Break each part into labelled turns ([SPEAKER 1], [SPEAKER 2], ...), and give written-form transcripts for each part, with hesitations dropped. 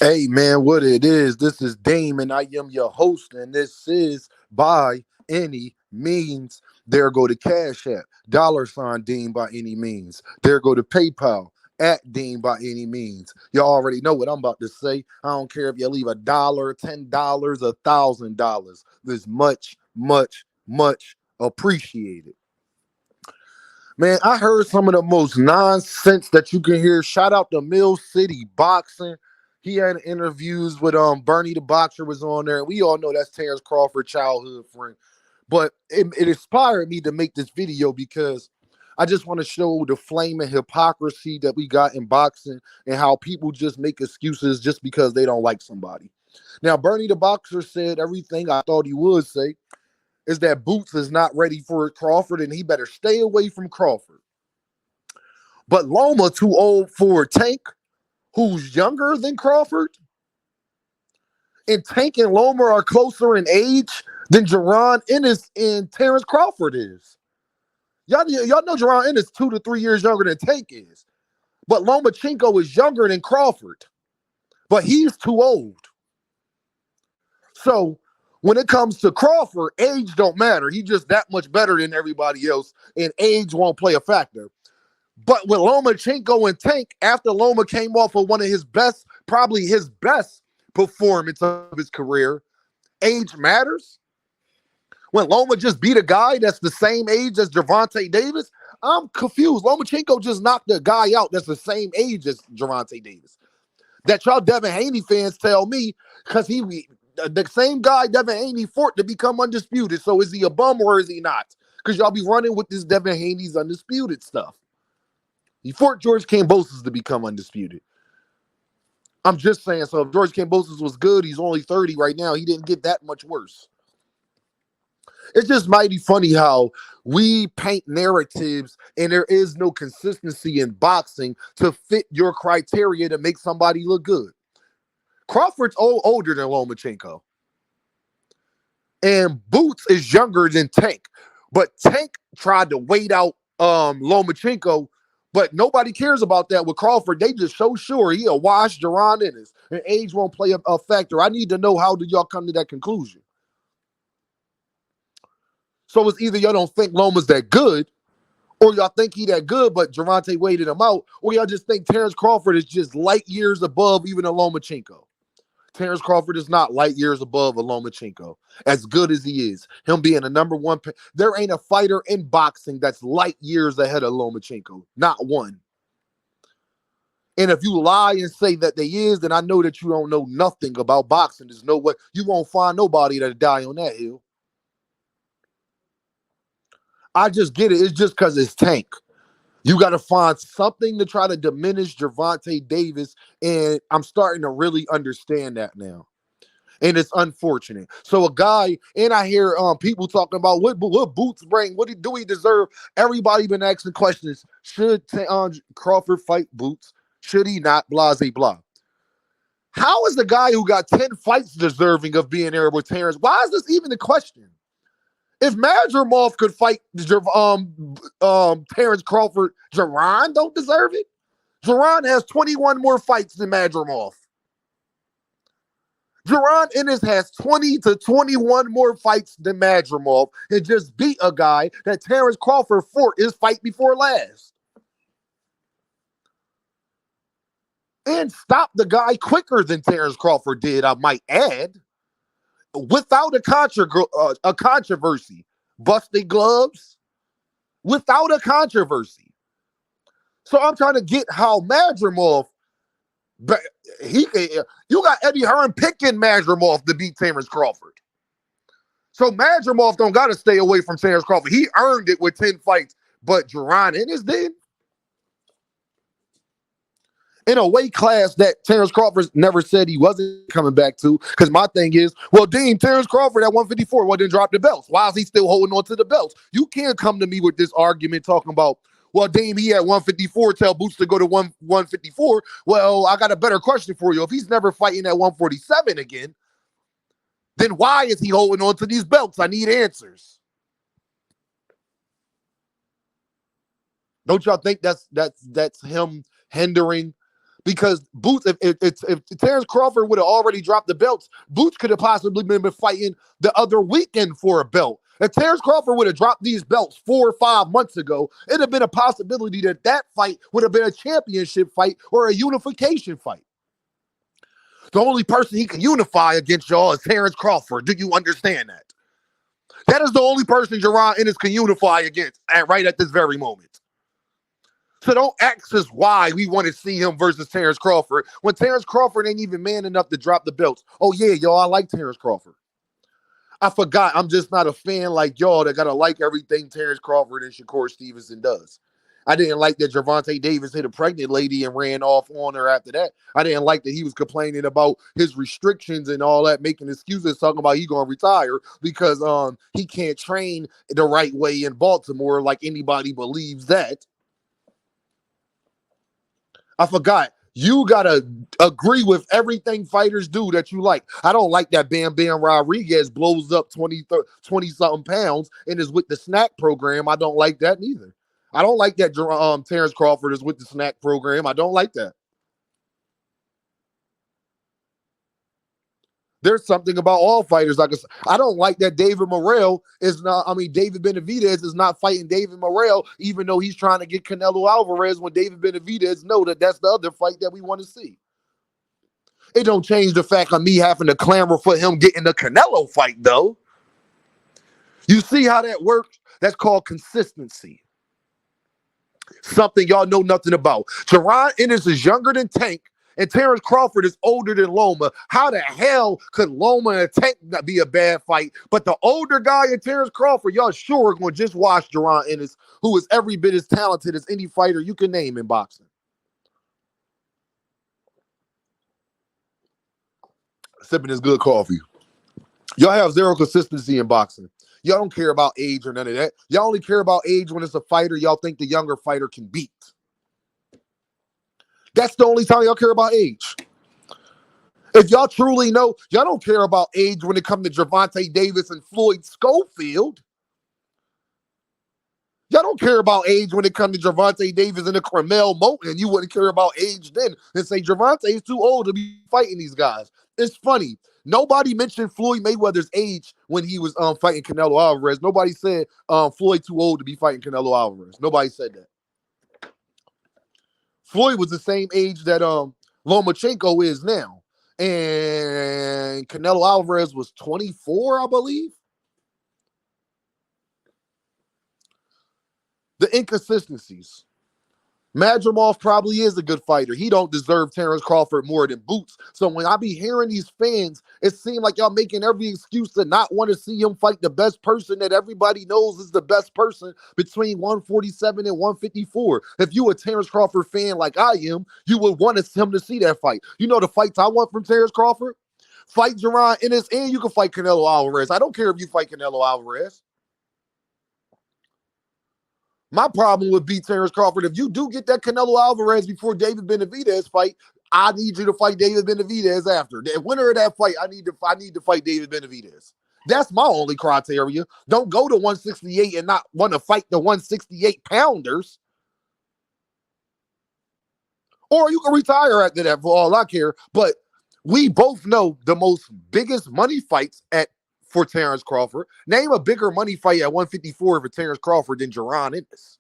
[SPEAKER 1] Hey man, what it is? This is Dame, and I am your host, and this is by any means. There go to Cash App, $ Dean by any means. There go to PayPal at Dean by any means. Y'all already know what I'm about to say. I don't care if you leave $1, $10, $1,000. This much appreciated. Man, I heard some of the most nonsense that you can hear. Shout out to Mill City Boxing. He had interviews with Bernie the Boxer was on there. We all know that's Terrence Crawford, childhood friend. But it inspired me to make this video because I just want to show the flame and hypocrisy that we got in boxing and how people just make excuses just because they don't like somebody. Now, Bernie the Boxer said everything I thought he would say is that Boots is not ready for Crawford and he better stay away from Crawford. But Loma too old for Tank, who's younger than Crawford, and Tank and Loma are closer in age than Ennis and Terence Crawford is. Y'all know Ennis 2 to 3 years younger than Tank is. But Lomachenko is younger than Crawford. But he's too old. So when it comes to Crawford, age don't matter. He's just that much better than everybody else, and age won't play a factor. But with Lomachenko and Tank, after Loma came off of one of his best, probably his best performance of his career, age matters. When Loma just beat a guy that's the same age as Gervontadavis, I'm confused. Lomachenko just knocked a guy out that's the same age as Gervontadavis. That y'all Devin Haney fans tell me, because the same guy Devin Haney fought to become undisputed. So is he a bum or is he not? Because y'all be running with this Devin Haney's undisputed stuff. He fought George Kambosos to become undisputed. I'm just saying, so if George Kambosos was good, he's only 30 right now. He didn't get that much worse. It's just mighty funny how we paint narratives and there is no consistency in boxing to fit your criteria to make somebody look good. Crawford's older than Lomachenko. And Boots is younger than Tank. But Tank tried to wait out Lomachenko, but nobody cares about that with Crawford. They just so sure he'll wash Jaronennis, and age won't play a factor. I need to know, how did y'all come to that conclusion? So it's either y'all don't think Loma's that good, or y'all think he that good, but Gervonta waited him out, or y'all just think Terence Crawford is just light years above even a Lomachenko. Terence Crawford is not light years above a Lomachenko, as good as he is. Him being a number one, there ain't a fighter in boxing that's light years ahead of Lomachenko. Not one. And if you lie and say that they is, then I know that you don't know nothing about boxing. There's no way. You won't find nobody that'll die on that hill. I just get it. It's just because it's Tank. You got to find something to try to diminish Gervontadavis, and I'm starting to really understand that now. And it's unfortunate. So a guy, and I hear people talking about what Boots bring, do he deserve? Everybody been asking questions. Should Crawford fight Boots? Should he not? Blah, blah, blah. How is the guy who got 10 fights deserving of being there with Terrence? Why is this even a question? If Madrimov could fight Terence Crawford, Jaron don't deserve it. Jaron has 21 more fights than Madrimov. Jaron Ennis has 20 to 21 more fights than Madrimov and just beat a guy that Terence Crawford fought his fight before last. And stopped the guy quicker than Terence Crawford did, I might add. Without a controversy. Busted gloves. Without a controversy. So I'm trying to get how Madrimov, but you got Eddie Hearn picking Madrimov to beat Terence Crawford. So Madrimov don't got to stay away from Terence Crawford. He earned it with 10 fights, but Jaron Ennis did. In a weight class that Terence Crawford never said he wasn't coming back to. Because my thing is, well, Dean, Terence Crawford at 154, well, didn't drop the belts. Why is he still holding on to the belts? You can't come to me with this argument talking about, well, Dean, he at 154, tell Boots to go to 154. Well, I got a better question for you. If he's never fighting at 147 again, then why is he holding on to these belts? I need answers. Don't y'all think that's him hindering Because Boots, if Terence Crawford would have already dropped the belts, Boots could have possibly been fighting the other weekend for a belt. If Terence Crawford would have dropped these belts 4 or 5 months ago, it'd have been a possibility that that fight would have been a championship fight or a unification fight. The only person he can unify against y'all is Terence Crawford. Do you understand that? That is the only person Jaron Ennis can unify against right at this very moment. So don't ask us why we want to see him versus Terence Crawford when Terence Crawford ain't even man enough to drop the belts. Oh, yeah, y'all, I like Terence Crawford. I forgot I'm just not a fan like y'all that got to like everything Terence Crawford and Shakur Stevenson does. I didn't like that Gervontadavis hit a pregnant lady and ran off on her after that. I didn't like that he was complaining about his restrictions and all that, making excuses, talking about he going to retire because he can't train the right way in Baltimore like anybody believes that. I forgot. You got to agree with everything fighters do that you like. I don't like that Bam Bam Rodriguez blows up 20-something pounds and is with the snack program. I don't like that neither. I don't like that Terence Crawford is with the snack program. I don't like that. There's something about all fighters. I don't like that David Morrell is not, David Benavidez is not fighting David Morrell, even though he's trying to get Canelo Alvarez when David Benavidez know that that's the other fight that we want to see. It don't change the fact of me having to clamor for him getting the Canelo fight, though. You see how that works? That's called consistency. Something y'all know nothing about. Jaron Ennis is younger than Tank, and Terence Crawford is older than Loma. How the hell could Loma and Tank not be a bad fight? But the older guy in Terence Crawford, y'all sure are going to just watch Jaron Ennis, who is every bit as talented as any fighter you can name in boxing. Sipping this good coffee. Y'all have zero consistency in boxing. Y'all don't care about age or none of that. Y'all only care about age when it's a fighter y'all think the younger fighter can beat. That's the only time y'all care about age. If y'all truly know, y'all don't care about age when it comes to Gervonta Davis and Floyd Schofield. Y'all don't care about age when it comes to Gervonta Davis and the Carmel Moten. You wouldn't care about age then and say Gervonta is too old to be fighting these guys. It's funny. Nobody mentioned Floyd Mayweather's age when he was fighting Canelo Alvarez. Nobody said Floyd too old to be fighting Canelo Alvarez. Nobody said that. Floyd was the same age that Lomachenko is now. And Canelo Alvarez was 24, I believe. The inconsistencies. Madrimov probably is a good fighter. He don't deserve Terence Crawford more than Boots. So when I be hearing these fans, it seems like y'all making every excuse to not want to see him fight the best person that everybody knows is the best person between 147 and 154. If you a Terence Crawford fan like I am, you would want him to see that fight. You know the fights I want from Terence Crawford? Fight Jaron Ennis and you can fight Canelo Alvarez. I don't care if you fight Canelo Alvarez. My problem would be Terence Crawford. If you do get that Canelo Alvarez before David Benavidez fight, I need you to fight David Benavidez after. The winner of that fight, I need to fight David Benavidez. That's my only criteria. Don't go to 168 and not want to fight the 168 pounders. Or you can retire after that for all I care. But we both know the most biggest money fights for Terence Crawford. Name a bigger money fight at 154 for Terence Crawford than Jaron Ennis.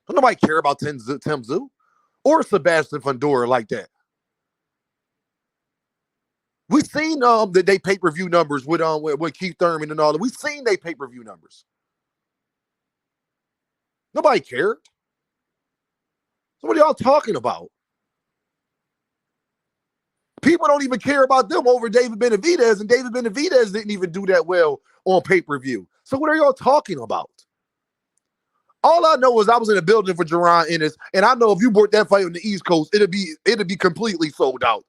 [SPEAKER 1] Don't nobody care about Tim Tszyu or Sebastian Fundora like that. We've seen they pay-per-view numbers with Keith Thurman and all that. We've seen they pay-per-view numbers. Nobody cared. So what are y'all talking about? People don't even care about them over David Benavidez, and David Benavidez didn't even do that well on pay-per-view. So what are y'all talking about? All I know is I was in a building for Jaron Ennis, and I know if you brought that fight on the East Coast, it'd be completely sold out.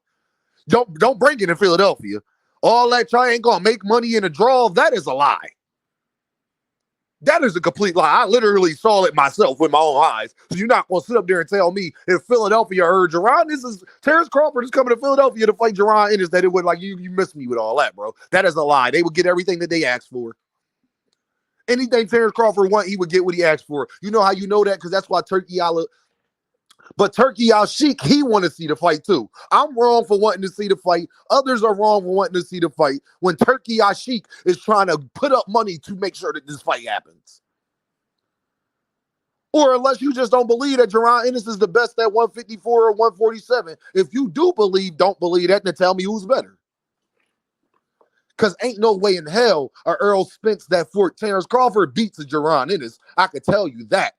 [SPEAKER 1] Don't bring it in Philadelphia. All that y'all ain't gonna make money in a draw, that is a lie. That is a complete lie. I literally saw it myself with my own eyes. So you're not going to sit up there and tell me if Philadelphia heard Terence Crawford is coming to Philadelphia to fight Jaron Ennis that it would like you missed me with all that, bro. That is a lie. They would get everything that they asked for. Anything Terence Crawford want, he would get what he asked for. You know how you know that? Because that's why Turkey But Turkey Al Sheik, he want to see the fight too. I'm wrong for wanting to see the fight. Others are wrong for wanting to see the fight when Turkey Al Sheik is trying to put up money to make sure that this fight happens. Or unless you just don't believe that Jaron Ennis is the best at 154 or 147. If you do believe, don't believe that, then tell me who's better. Because ain't no way in hell a Earl Spence that Fort Terence Crawford beats a Jaron Ennis. I could tell you that.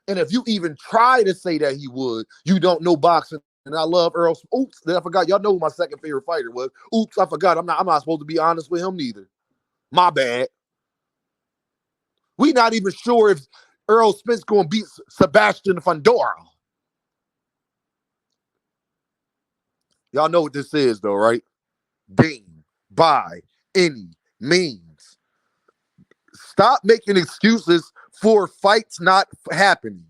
[SPEAKER 1] And if you even try to say that he would, you don't know boxing. And I love Earl. Oops, I forgot. Y'all know who my second favorite fighter was. Oops, I forgot. I'm not supposed to be honest with him neither. My bad. We not even sure if Earl Spence going to beat Sebastian Fundora. Y'all know what this is, though, right? Deem by any means. Stop making excuses for fights not happening.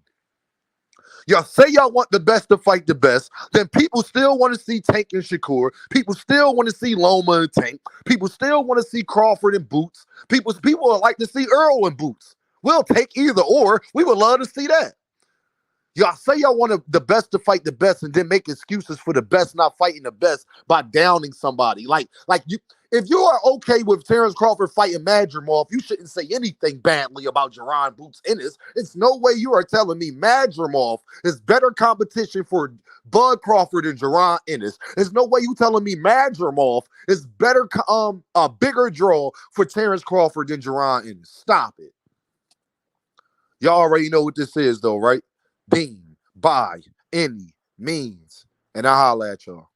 [SPEAKER 1] Y'all say y'all want the best to fight the best, then people still want to see Tank and Shakur. People still want to see Loma and Tank. People still want to see Crawford and Boots. People would like to see Earl and Boots. We'll take either or. We would love to see that. Y'all say y'all want the best to fight the best and then make excuses for the best not fighting the best by downing somebody. Like you, if you are okay with Terence Crawford fighting Madrimov, you shouldn't say anything badly about Jaron Boots Ennis. It's no way you are telling me Madrimov is better competition for Bud Crawford and Jaron Ennis. There's no way you telling me Madrimov is better, a bigger draw for Terence Crawford than Jaron Ennis. Stop it. Y'all already know what this is, though, right? Deem by any means. And I'll holla at y'all.